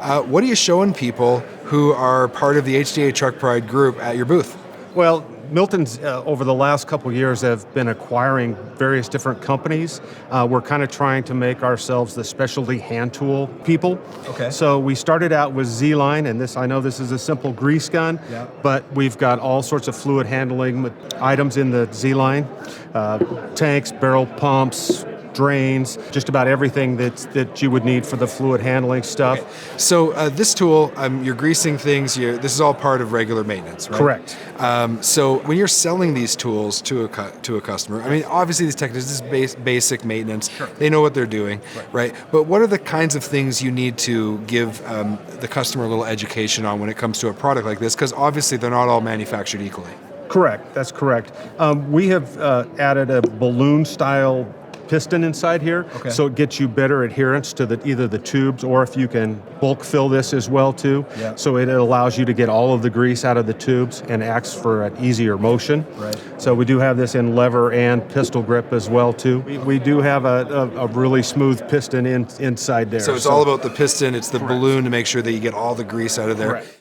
What are you showing people who are part of the HDA Truck Pride group at your booth? Well, Milton's over the last couple of years have been acquiring various different companies. We're kind of trying to make ourselves the specialty hand tool people. Okay. So we started out with Zee Line, and I know this is a simple grease gun, Yeah. but we've got all sorts of fluid handling items in the Zee Line, tanks, barrel pumps, drains, just about everything that you would need for the fluid handling stuff. Okay. So this tool, you're greasing things. This is all part of regular maintenance, right? Correct. So when you're selling these tools to a customer, I mean, obviously these technicians, this is basic maintenance. Sure. They know what they're doing, right? But what are the kinds of things you need to give the customer a little education on when it comes to a product like this? Because obviously they're not all manufactured equally. Correct. That's correct. We have added a balloon-style piston inside here, Okay. so it gets you better adherence to either the tubes, or if you can bulk fill this as well too. Yeah. So it allows you to get all of the grease out of the tubes and acts for an easier motion. Right. So we do have this in lever and pistol grip as well too. We do have a really smooth piston inside there. So it's all about the piston. It's the balloon to make sure that you get all the grease out of there. Correct.